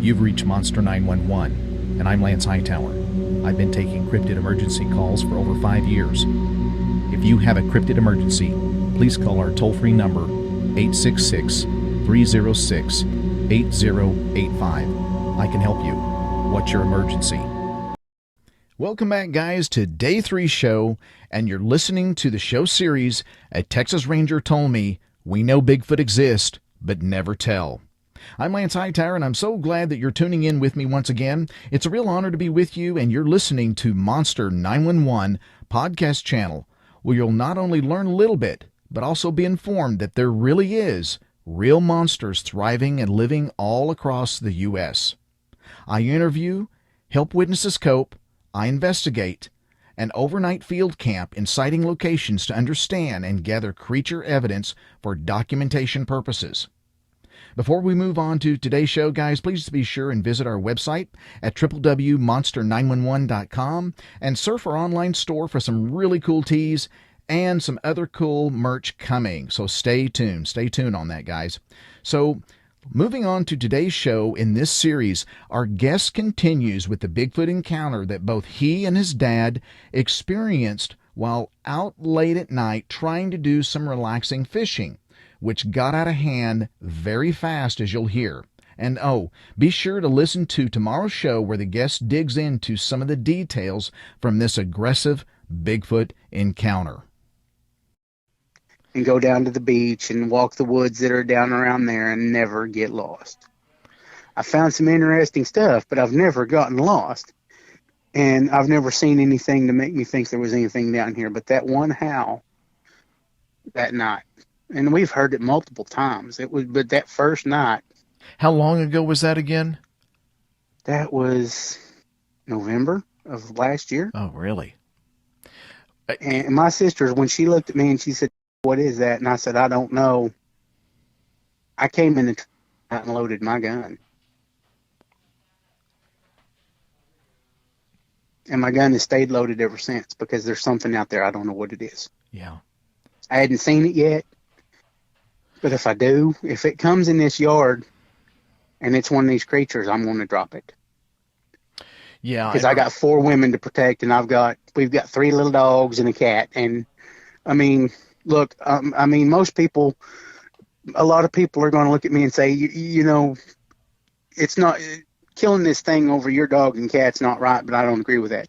You've reached Monster 911, and I'm Lance Hightower. I've been taking cryptid emergency calls for over 5 years. If you have a cryptid emergency, please call our toll-free number 866-306-8085. I can help you. What's your emergency? Welcome back, guys, to Day 3 show, and you're listening to the show series, A Texas Ranger Told Me, We Know Bigfoot Exists, But Never Tell. I'm Lance Hightower, and I'm so glad that you're tuning in with me once again. It's a real honor to be with you, and you're listening to Monster 911 podcast channel, where you'll not only learn a little bit, but also be informed that there really is real monsters thriving and living all across the U.S. I interview, help witnesses cope, I investigate, an overnight field camp in sighting locations to understand and gather creature evidence for documentation purposes. Before we move on to today's show, guys, please be sure and visit our website at www.monster911.com and surf our online store for some really cool teas and some other cool merch coming. So stay tuned. Stay tuned on that, guys. So moving on to today's show in this series, our guest continues with the Bigfoot encounter that both he and his dad experienced while out late at night trying to do some relaxing fishing, which got out of hand very fast, as you'll hear. And be sure to listen to tomorrow's show where the guest digs into some of the details from this aggressive Bigfoot encounter. And go down to the beach and walk the woods that are down around there and never get lost. I found some interesting stuff, but I've never gotten lost. And I've never seen anything to make me think there was anything down here. But that one howl that night, and we've heard it multiple times. But that first night. How long ago was that again? That was November of last year. Oh, really? And my sister, when she looked at me and she said, "What is that?" And I said, "I don't know." I came in the and loaded my gun. And my gun has stayed loaded ever since because there's something out there. I don't know what it is. Yeah. I hadn't seen it yet. But if I do, if it comes in this yard and it's one of these creatures, I'm going to drop it. Yeah. Because I got 4 women to protect, and we've got 3 little dogs and a cat. And I mean, look, most people, a lot of people are going to look at me and say, you know, it's not killing this thing over your dog and cat's not right, but I don't agree with that.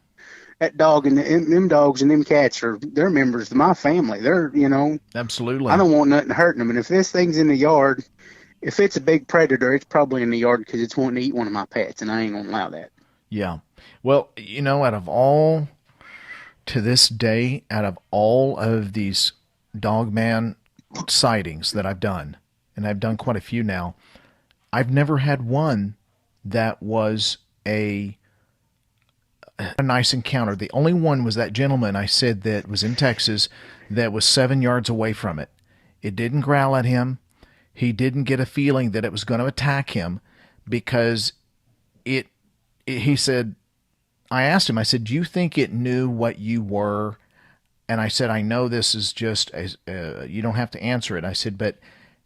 That dog and them dogs and them cats they're members of my family. They're, you know. Absolutely. I don't want nothing hurting them. And if this thing's in the yard, if it's a big predator, it's probably in the yard because it's wanting to eat one of my pets, and I ain't going to allow that. Yeah. Well, you know, to this day, out of all of these dogman sightings that I've done, and I've done quite a few now, I've never had one that was a nice encounter. The only one was that gentleman I said that was in Texas that was 7 yards away from it. It didn't growl at him. He didn't get a feeling that it was going to attack him because he said, I asked him, I said, "Do you think it knew what you were?" And I said, "I know this is just, you don't have to answer it." I said, "But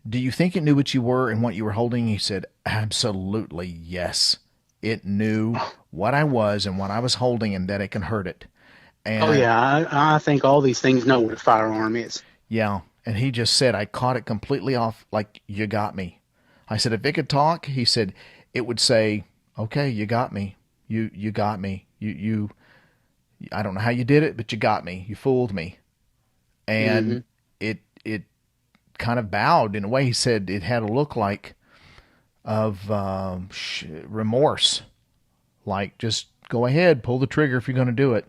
do you think it knew what you were and what you were holding?" He said, "Absolutely, yes. It knew what I was and what I was holding and that it can hurt it." And, oh, yeah. I think all these things know what a firearm is. Yeah. And he just said, "I caught it completely off, like, you got me." I said, "If it could talk," he said, "it would say, okay, you got me. You got me. You I don't know how you did it, but you got me. You fooled me." And it kind of bowed in a way. He said it had a look like of remorse, like, just go ahead, pull the trigger if you're going to do it.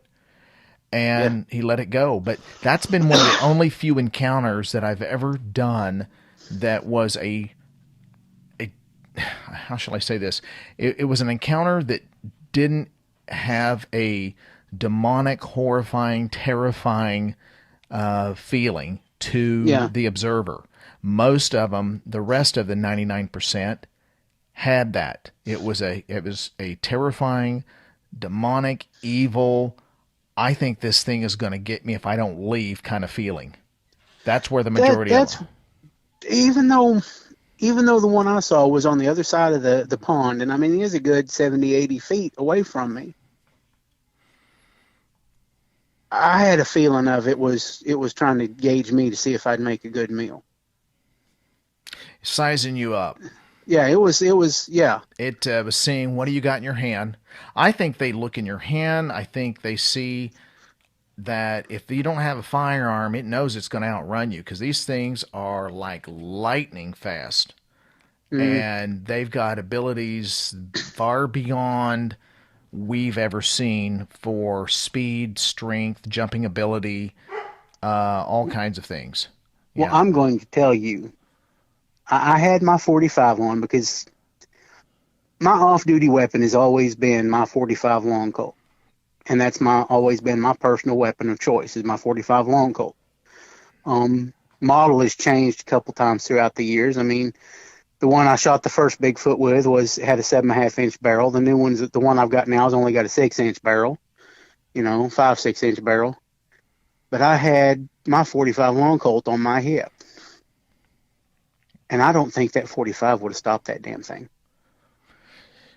And he let it go. But that's been one of the only few encounters that I've ever done that was how shall I say this? It was an encounter that didn't have a demonic, horrifying, terrifying feeling to the observer. Most of them, the rest of the 99%, had that. It was a terrifying, demonic, evil, I think this thing is going to get me if I don't leave kind of feeling. That's where the majority of them. Even though even though the one I saw was on the other side of the pond, and I mean, he is a good 70, 80 feet away from me, I had a feeling of it was trying to gauge me to see if I'd make a good meal. Sizing you up. Yeah, it was yeah. It was seeing what do you got in your hand. I think they look in your hand. I think they see that if you don't have a firearm, it knows it's going to outrun you because these things are like lightning fast. Mm. And they've got abilities far beyond we've ever seen for speed, strength, jumping ability, all kinds of things. Well, Yeah. I'm going to tell you, I had my 45 on because my off-duty weapon has always been my 45 long Colt, and that's my always been my personal weapon of choice is my 45 long Colt. Model has changed a couple times throughout the years. I mean, the one I shot the first Bigfoot with had a 7.5 inch barrel. The new one's the one I've got now has only got a 6 inch barrel, 5, 6 inch barrel. But I had my 45 long Colt on my hip, and I don't think that 45 would have stopped that damn thing.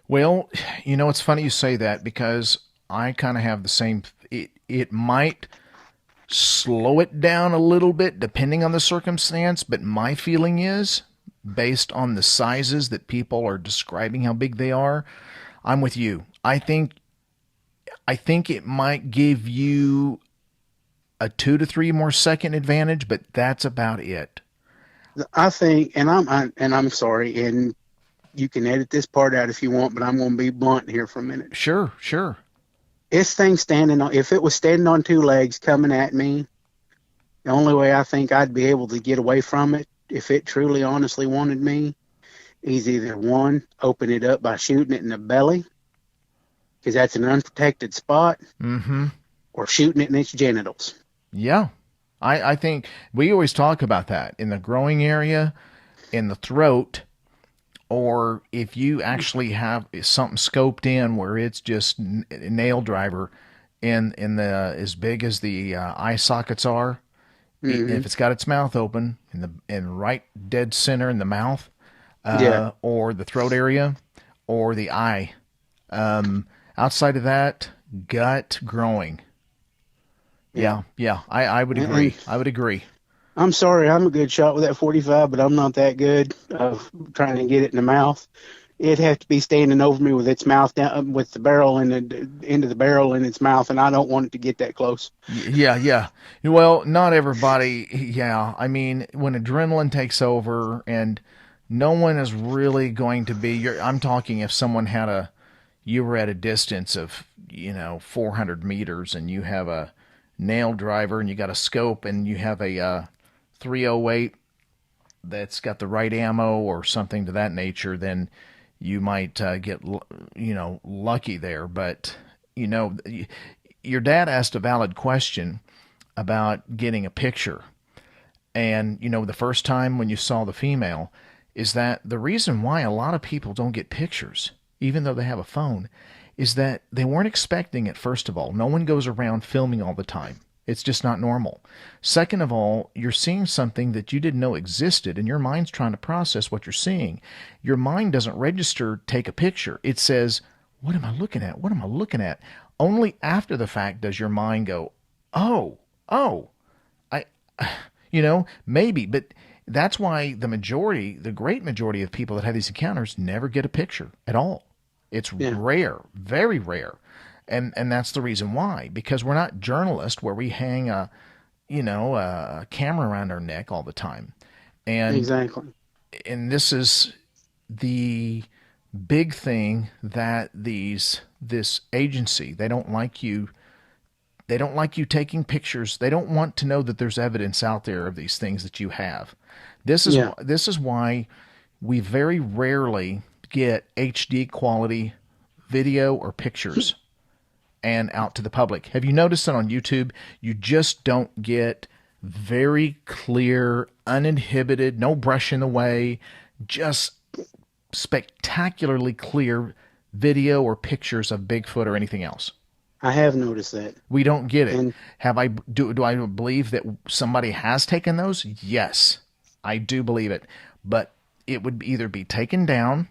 Well, it's funny you say that because I kind of have the same. It might slow it down a little bit depending on the circumstance, but my feeling is based on the sizes that people are describing how big they are, I'm with you. I think it might give you a 2 to 3 more second advantage, but that's about it. I think, and I'm sorry, and you can edit this part out if you want, but I'm going to be blunt here for a minute. Sure, sure. If it was standing on two legs coming at me, the only way I think I'd be able to get away from it, if it truly honestly wanted me, is either one, open it up by shooting it in the belly, because that's an unprotected spot, Mm-hmm. or shooting it in its genitals. Yeah. I think we always talk about that in the growing area, in the throat, or if you actually have something scoped in where it's just a nail driver in the as big as the eye sockets are, Hmm. if it's got its mouth open in right dead center in the mouth, Yeah. or the throat area, or the eye. Outside of that, gut growing. Yeah. Yeah, yeah, I would And agree. I would agree. I'm sorry, I'm a good shot with that 45, but I'm not that good of trying to get it in the mouth. It'd have to be standing over me with its mouth down, with the barrel and the end of the barrel in its mouth, and I don't want it to get that close. Yeah, yeah. Well, not everybody. Yeah, I mean, when adrenaline takes over, and no one is really going to be. I'm talking if someone you were at a distance of 400 meters, and you have a nail driver, and you got a scope, and you have a 308 that's got the right ammo or something to that nature, then you might get lucky there. But your dad asked a valid question about getting a picture, and the first time when you saw the female, is that the reason why a lot of people don't get pictures, even though they have a phone, is that they weren't expecting it. First of all, no one goes around filming all the time. It's just not normal. Second of all, you're seeing something that you didn't know existed, and your mind's trying to process what you're seeing. Your mind doesn't register, take a picture. It says, what am I looking at? What am I looking at? Only after the fact does your mind go, oh, I, maybe. But that's why the great majority of people that have these encounters never get a picture at all. It's Yeah. rare, very rare. And that's the reason why, because we're not journalists where we hang a camera around our neck all the time. And Exactly. and this is the big thing that this agency, they don't like you taking pictures. They don't want to know that there's evidence out there of these things that you have. Yeah. This is why we very rarely get HD quality video or pictures and out to the public. Have you noticed that on YouTube, you just don't get very clear, uninhibited, no brush in the way, just spectacularly clear video or pictures of Bigfoot or anything else? I have noticed that. We don't get it. And Do I believe that somebody has taken those? Yes, I do believe it. But it would either be taken down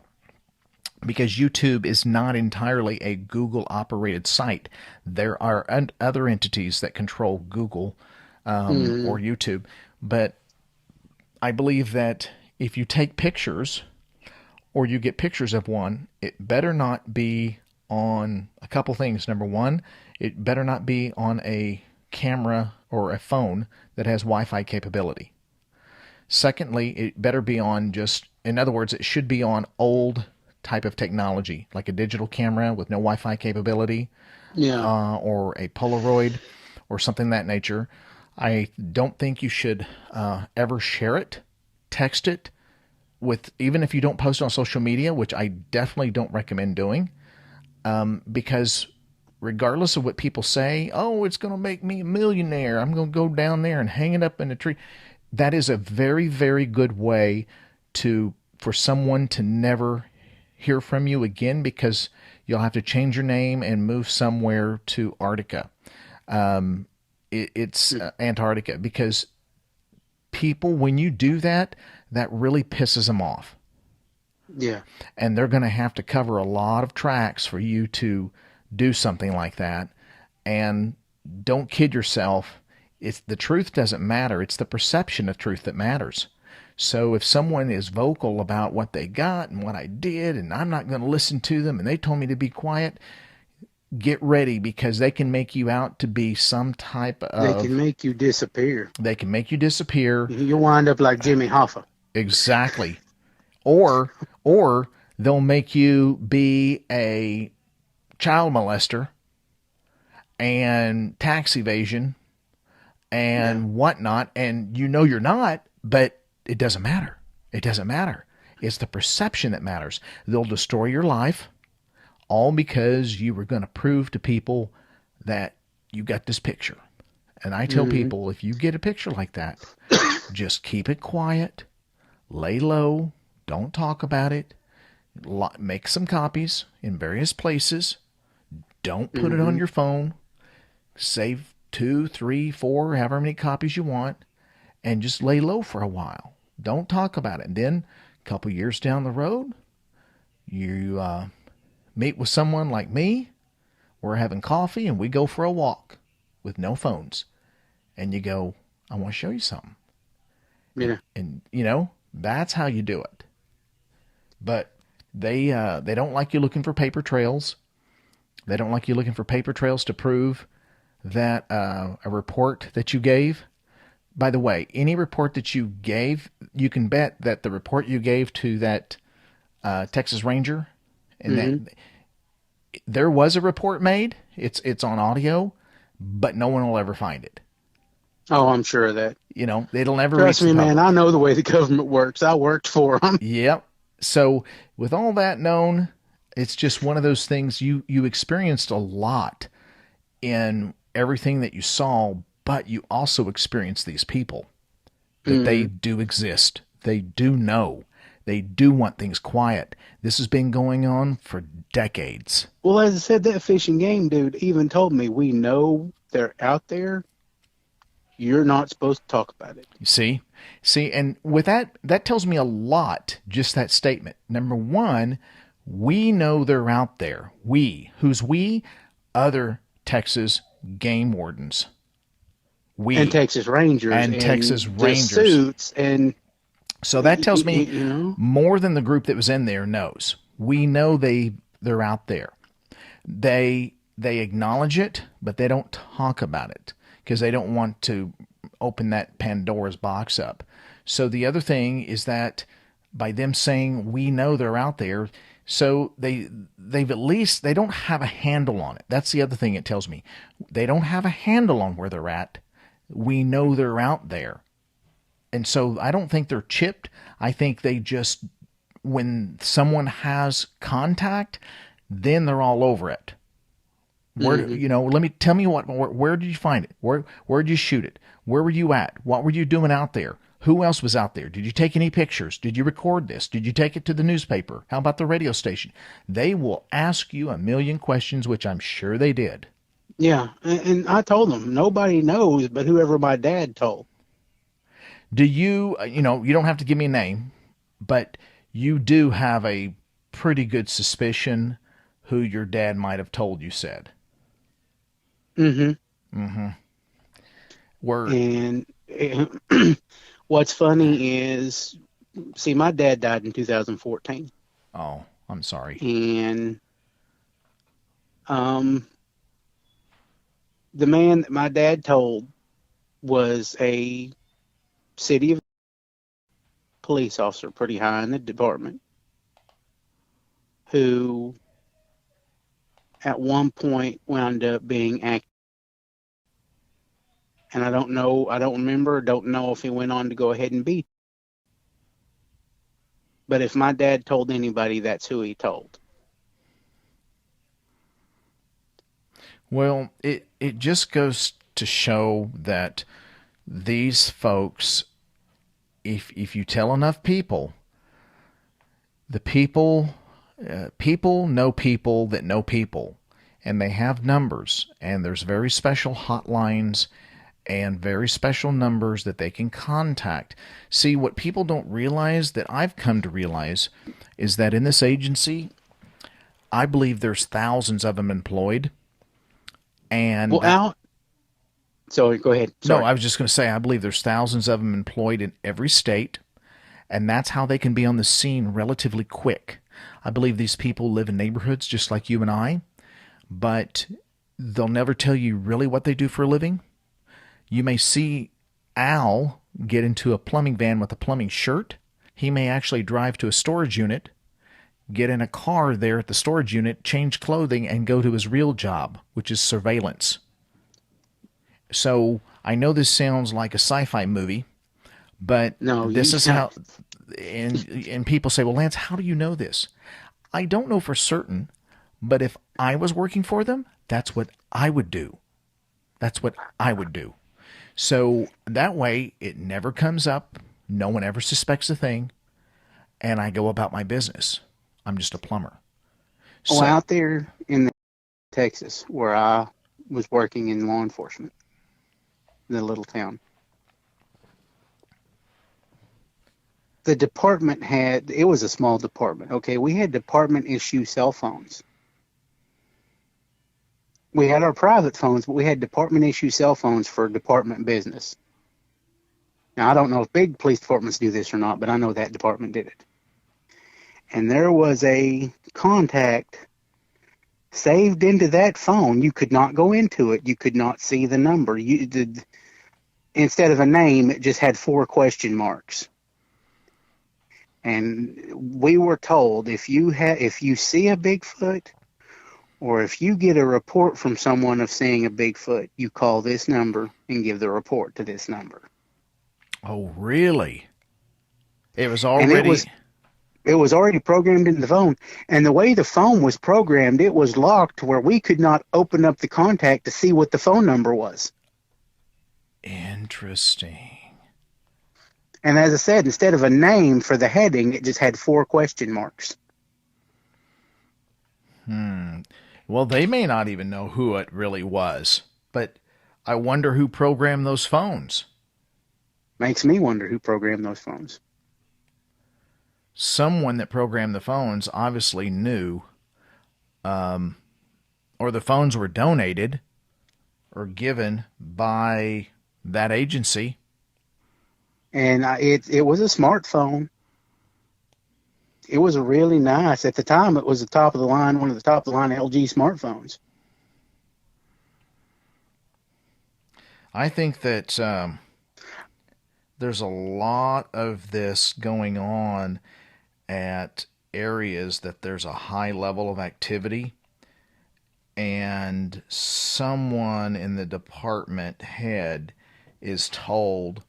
because YouTube is not entirely a Google operated site. There are other entities that control Google or Mm-hmm. YouTube. But I believe that if you take pictures or you get pictures of one, it better not be on a couple things. Number one, it better not be on a camera or a phone that has Wi-Fi capability. Secondly, it better be on just, in other words, it should be on old type of technology, like a digital camera with no Wi-Fi capability, Yeah. or a Polaroid or something of that nature. I don't think you should ever share it, text it, with even if you don't post it on social media, which I definitely don't recommend doing, because regardless of what people say, oh, it's going to make me a millionaire, I'm going to go down there and hang it up in a tree. That is a very, very good way to for someone to never hear from you again, because you'll have to change your name and move somewhere to Antarctica. It's Antarctica, because people, when you do that, that really pisses them off. Yeah. And they're going to have to cover a lot of tracks for you to do something like that. And don't kid yourself. It's the truth doesn't matter. It's the perception of truth that matters. So if someone is vocal about what they got and what I did, and I'm not going to listen to them, and they told me to be quiet, get ready, because they can make you out to be some type They can of, make you disappear. they can make you disappear. You'll wind up like Jimmy Hoffa. Exactly. Or they'll make you be a child molester and tax evasion Yeah. and whatnot, and you know you're not, but it doesn't matter. It doesn't matter. It's the perception that matters. They'll destroy your life, all because you were going to prove to people that you got this picture. And I tell Mm-hmm. people, if you get a picture like that, just keep it quiet, lay low, don't talk about it, make some copies in various places, don't put it on Mm-hmm. your phone, save 2, 3, 4, however many copies you want, and just lay low for a while. Don't talk about it. And then a couple years down the road, you meet with someone like me. We're having coffee and we go for a walk with no phones. And you go, I want to show you something. Yeah. And that's how you do it. But they don't like you looking for paper trails. They don't like you looking for paper trails to prove that a report that you gave. By the way, any report that you gave, you can bet that the report you gave to that Texas Ranger, and Mm-hmm. that there was a report made. It's on audio, but no one will ever find it. Oh, I'm sure of that. It'll never reach Trust the me, man. public. I know the way the government works. I worked for them. Yep. So with all that known, it's just one of those things you experienced a lot in everything that you saw, but you also experienced these people, that they Mm. do exist. They do know. They do want things quiet. This has been going on for decades. Well, as I said, that fishing game dude even told me, we know they're out there. You're not supposed to talk about it. You see, and with that tells me a lot, just that statement. Number one, we know they're out there. Who's we? Other Texas game wardens. And Texas Rangers And Texas the Rangers. suits and So that tells me you know. more than the group that was in there knows. We know they're out there. They acknowledge it, but they don't talk about it because they don't want to open that Pandora's box up. So the other thing is that by them saying we know they're out there, so they've at least, they don't have a handle on it. That's the other thing it tells me. They don't have a handle on where they're at. We know they're out there. And so I don't think they're chipped. I think they just, when someone has contact, then they're all over it. Where, tell me where did you find it? Where did you shoot it? Where were you at? What were you doing out there? Who else was out there? Did you take any pictures? Did you record this? Did you take it to the newspaper? How about the radio station? They will ask you a million questions, which I'm sure they did. Yeah, and I told them nobody knows but whoever my dad told. Do you, you don't have to give me a name, But you do have a pretty good suspicion who your dad might have told you said. Mm-hmm. Were And what's funny is, see, my dad died in 2014, oh, I'm sorry. and um, the man that my dad told was a city of police officer, pretty high in the department, who at one point wound up being active. And I don't know, I don't remember, don't know if he went on to go ahead and be. But if my dad told anybody, that's who he told. Well, it just goes to show that these folks, if you tell enough people, the people know people that know people, and they have numbers, and there's very special hotlines and very special numbers that they can contact. See, what people don't realize, that I've come to realize, is that in this agency, I believe there's thousands of them employed, and Well, that Al, so go ahead. no, Sorry. I was just going to say I believe there's thousands of them employed in every state, and that's how they can be on the scene relatively quick. I believe these people live in neighborhoods just like you and I, but they'll never tell you really what they do for a living. You may see Al get into a plumbing van with a plumbing shirt. He may actually drive to a storage unit, get in a car there at the storage unit, change clothing, and go to his real job, which is surveillance. So I know this sounds like a sci-fi movie, but No, this you, is how. And people say, "Well, Lance, how do you know this?" I don't know for certain, but if I was working for them, that's what I would do. That's what I would do. So that way, it never comes up. No one ever suspects a thing, and I go about my business. I'm just a plumber. oh, So, out there in Texas, where I was working in law enforcement, the little town, the department had, it was a small department. Okay. We had department issue cell phones. We had our private phones, but we had department issue cell phones for department business. Now, I don't know if big police departments do this or not, but I know that department did it. And there was a contact saved into that phone. You could not go into it. You could not see the number. You did, instead of a name, it just had 4 question marks. And we were told, if you see a Bigfoot, or if you get a report from someone of seeing a Bigfoot, you call this number and give the report to this number. oh, really? It was And already. it was already programmed in the phone. And the way the phone was programmed, it was locked where we could not open up the contact to see what the phone number was. Interesting. And as I said, instead of a name for the heading, it just had 4 question marks. Well, they may not even know who it really was, but I wonder who programmed those phones. Makes me wonder who programmed those phones. Someone that programmed the phones obviously knew, or the phones were donated or given by that agency. And it was a smartphone. It was really nice. At the time, it was the top of the line, one of the top of the line LG smartphones. I think that there's a lot of this going on at areas that there's a high level of activity, and someone in the department head is told,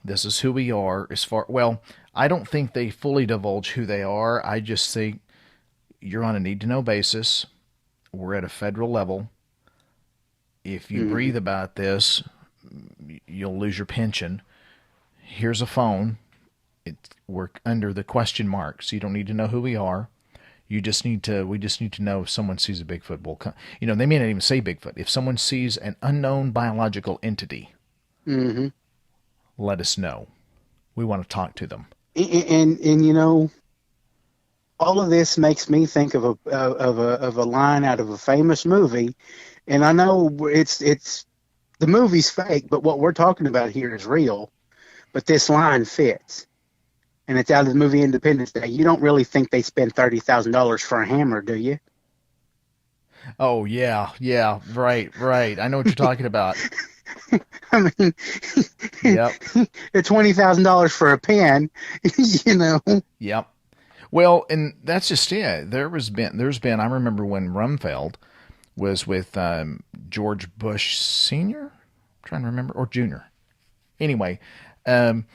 this is who we are. As far, well, I don't think they fully divulge who they are. I just think you're on a need to know basis. We're at a federal level. If you Mm-hmm. breathe about this, you'll lose your pension. Here's a phone. We're under the question mark, so you don't need to know who we are. We just need to know if someone sees a Bigfoot. They may not even say Bigfoot. If someone sees an unknown biological entity, Mm-hmm. let us know. We want to talk to them. and you know, all of this makes me think of a line out of a famous movie, and I know it's the movie's fake, but what we're talking about here is real. But this line fits, and it's out of the movie Independence Day. You don't really think they spend $30,000 for a hammer, do you? Oh yeah, yeah, right, right. I know what you're talking about. I mean, Yep, the $20,000 for a pen, you know. yep. Well, and that's just it. There's been. I remember when Rumfeld was with George Bush Senior. I'm trying to remember, or Junior. Anyway, um,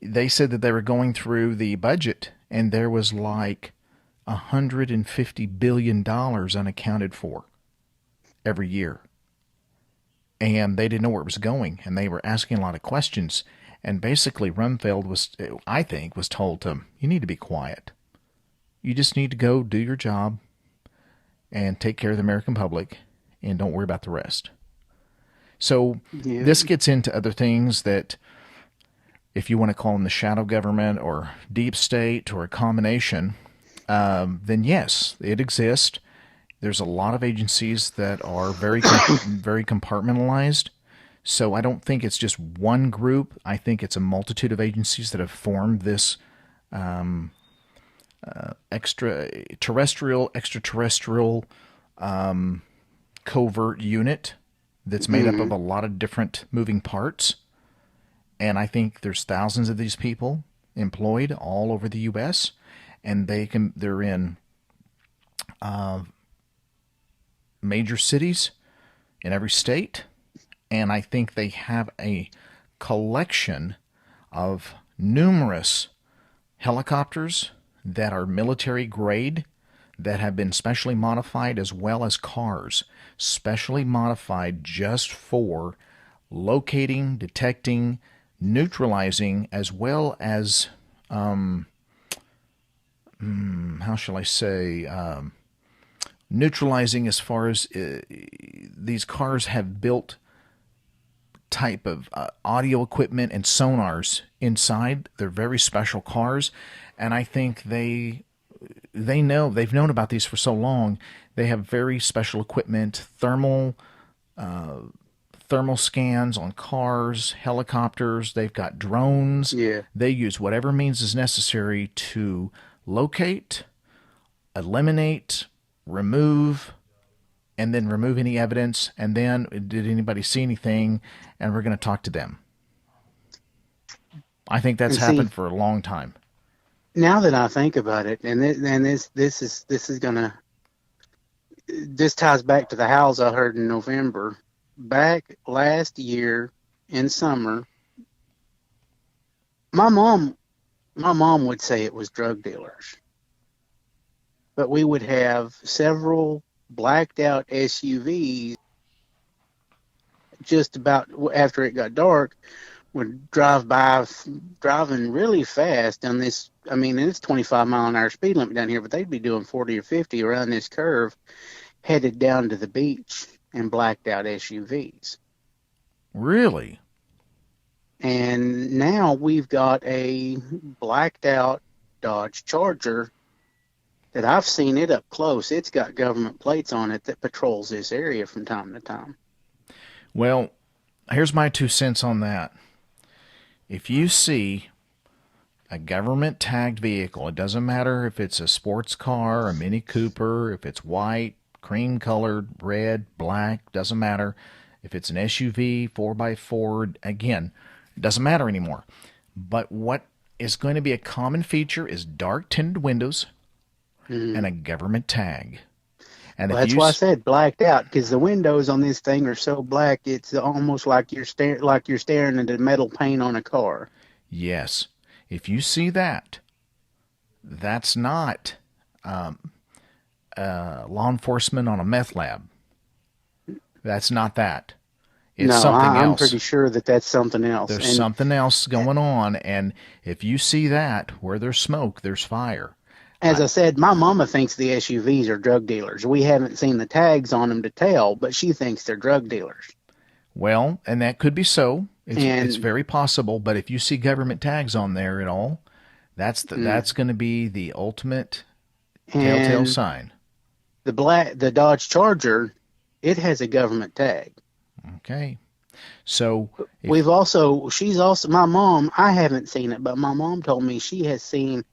they said that they were going through the budget, and there was like $150 billion unaccounted for every year, and they didn't know where it was going, and they were asking a lot of questions. And basically, Rumfeld was, I think, was told to you need to be quiet. You just need to go do your job and take care of the American public, and don't worry about the rest. So Yeah. this gets into other things that, if you want to call them the shadow government or deep state or a combination, then yes, it exists. There's a lot of agencies that are very compartmentalized. So I don't think it's just one group. I think it's a multitude of agencies that have formed this extraterrestrial covert unit that's made up of Hmm. a lot of different moving parts. And I think there's thousands of these people employed all over the U.S. and they're in major cities in every state, and I think they have a collection of numerous helicopters that are military grade that have been specially modified, as well as cars specially modified just for locating, detecting, neutralizing, as well as how shall I say, neutralizing, as far as these cars have built type of audio equipment and sonars inside. They're very special cars, and I think they've known about these for so long. They have very special equipment, thermal scans on cars, helicopters. They've got drones. Yeah. They use whatever means is necessary to locate, eliminate, remove, and then remove any evidence. And then, did anybody see anything? And we're going to talk to them. I think that's And see, happened for a long time. now that I think about it, and this is gonna this ties back to the howls I heard in November. Back last year in summer, my mom my mom would say it was drug dealers, but we would have several blacked out SUVs just about after it got dark would drive by driving really fast down this. I mean, it's 25-mile-an-hour speed limit down here, but they'd be doing 40 or 50 around this curve, headed down to the beach in blacked out SUVs. Really? And now we've got a blacked out Dodge Charger that I've seen it up close. It's got government plates on it that patrols this area from time to time. Well, here's my 2 cents on that. If you see a government tagged vehicle, it doesn't matter if it's a sports car, a Mini Cooper, if it's white, cream colored, red, black, doesn't matter. If it's an SUV, 4x4, again, it doesn't matter anymore. But what is going to be a common feature is dark tinted windows and a government tag. And Well, if that's you why I said blacked out, because the windows on this thing are so black, it's almost like you're staring at the metal paint on a car. yes, if you see that, that's not law enforcement on a meth lab. That's not that. It's No, something I'm else. pretty sure that that's something else. There's And something else going on, and if you see that, where there's smoke, there's fire. as I said, my mama thinks the SUVs are drug dealers. We haven't seen the tags on them to tell, but she thinks they're drug dealers. Well, and that could be so. It's And very possible, but if you see government tags on there at all, Mm. That's going to be the ultimate telltale And sign. the Dodge Charger, it has a government tag. Okay. So if We've also, she's also, my mom, I haven't seen it, but my mom told me she has seen,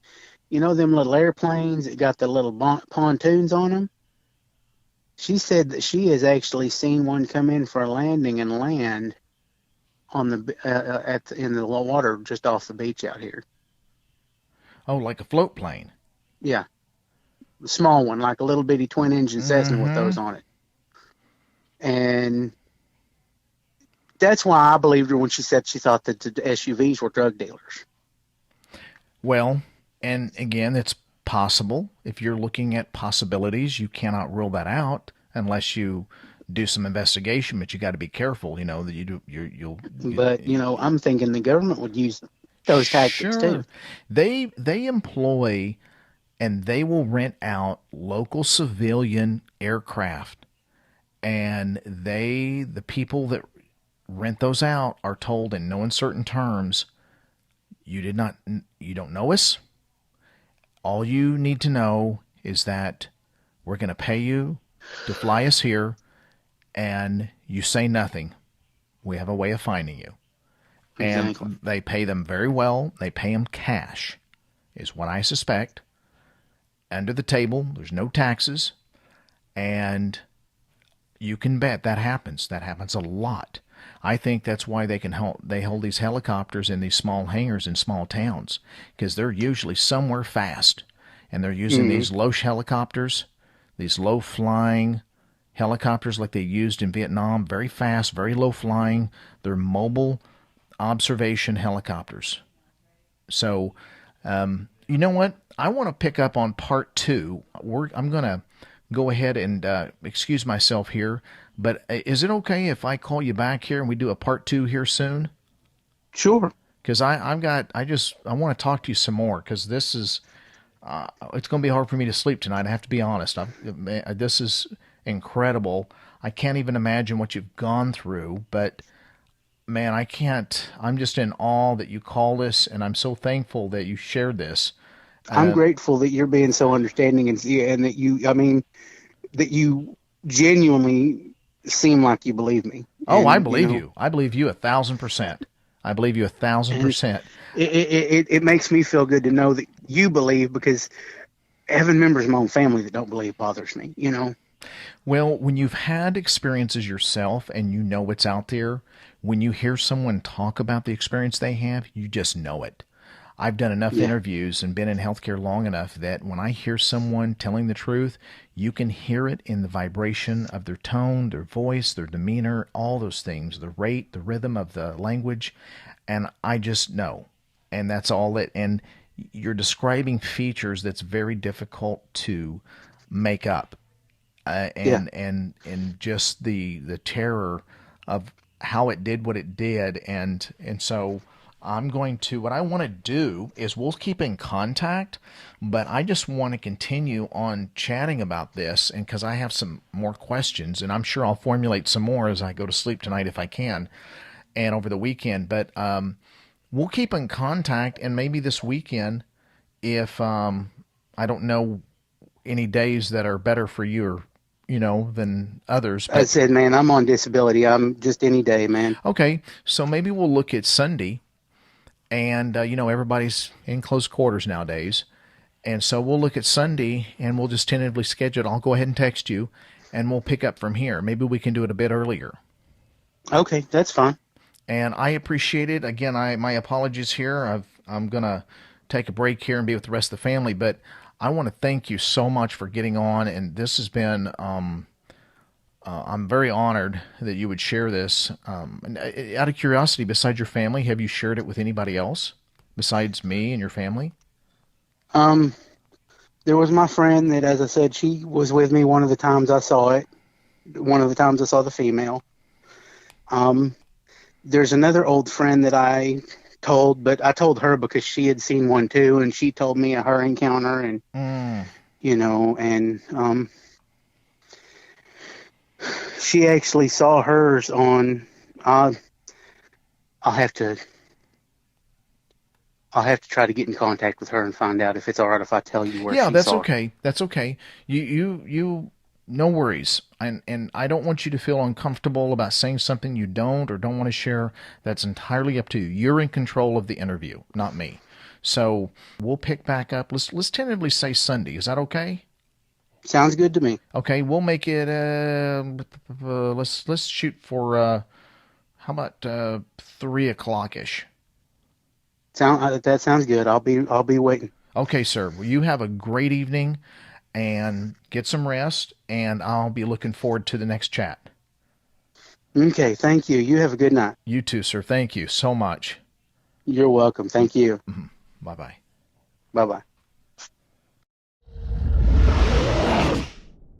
them little airplanes that got the little pontoons on them. She said that she has actually seen one come in for a landing and land on in the water just off the beach out here. oh, like a float plane. Yeah, a small one, like a little bitty twin engine Cessna with Mm-hmm. those on it. And that's why I believed her when she said she thought that the SUVs were drug dealers. Well, and again, it's possible. If you're looking at possibilities, you cannot rule that out unless you do some investigation. But you got to be careful. You know that you do. But I'm thinking the government would use those tactics too. Sure, they employ and they will rent out local civilian aircraft, and the people that rent those out are told in no uncertain terms, you don't know us. All you need to know is that we're going to pay you to fly us here, and you say nothing. We have a way of finding you. Exactly. And they pay them very well. They pay them cash, is what I suspect. Under the table, there's no taxes, and you can bet that happens. That happens a lot. I think that's why they hold these helicopters in these small hangars in small towns, because they're usually somewhere fast, and they're using Hmm. these Loesch helicopters, these low flying helicopters like they used in Vietnam, very fast, very low flying. They're mobile observation helicopters. So, you know what? I want to pick up on part two. I'm going to go ahead and excuse myself here, but is it okay if I call you back here and we do a part two here soon? Sure. Because I want to talk to you some more because this is it's going to be hard for me to sleep tonight. I have to be honest. This is incredible. I can't even imagine what you've gone through, but man, I can't. I'm just in awe that you called us, and I'm so thankful that you shared this. I'm Uh, grateful that you're being so understanding and that I mean, that you genuinely seem like you believe me. oh, I And, believe you. I believe you 1,000%. I believe you a thousand and percent. it makes me feel good to know that you believe because having members of my own family that don't believe bothers me. Well, when you've had experiences yourself and you know what's out there, when you hear someone talk about the experience they have, you just know it. I've done enough Yeah. interviews and been in healthcare long enough that when I hear someone telling the truth, you can hear it in the vibration of their tone, their voice, their demeanor, all those things, the rate, the rhythm of the language, and I just know. And that's all it. And you're describing features that's very difficult to make up, Yeah. and just the terror of how it did what it did, and so I'm going to what I want to do is we'll keep in contact, but I just want to continue on chatting about this, and because I have some more questions, and I'm sure I'll formulate some more as I go to sleep tonight if I can, and over the weekend. But we'll keep in contact, and maybe this weekend, if I don't know any days that are better for you or than others, I but said, man, I'm on disability. I'm just any day, man. okay, so maybe we'll look at Sunday, and everybody's in close quarters nowadays, and so we'll look at Sunday and we'll just tentatively schedule it. I'll go ahead and text you, and we'll pick up from here. Maybe we can do it a bit earlier. Okay, that's fine. And I appreciate it. Again, my apologies here. I'm gonna take a break here and be with the rest of the family, but I want to thank you so much for getting on, and this has been. I'm very honored that you would share this. Out of curiosity, besides your family, have you shared it with anybody else besides me and your family? Um, there was my friend that, as I said, she was with me one of the times I saw it. One of the times I saw the female. Um, there's another old friend that I told, but I told her because she had seen one too, and she told me of her encounter, and Mm. and she actually saw hers on. Uh, I'll have to. I'll have to try to get in contact with her and find out if it's all right if I tell you where Yeah, she that's saw her. okay. That's okay. You no worries. And I don't want you to feel uncomfortable about saying something you don't want to share. That's entirely up to you. You're in control of the interview, not me. So we'll pick back up. Let's tentatively say Sunday. Is that okay? Sounds good to me. Okay, we'll make it. Let's shoot for how about 3 o'clock ish. That sounds good. I'll be waiting. Okay, sir. Well, you have a great evening and get some rest. And I'll be looking forward to the next chat. Okay, thank you. You have a good night. You too, sir. Thank you so much. You're welcome. Thank you. Bye bye. Bye bye.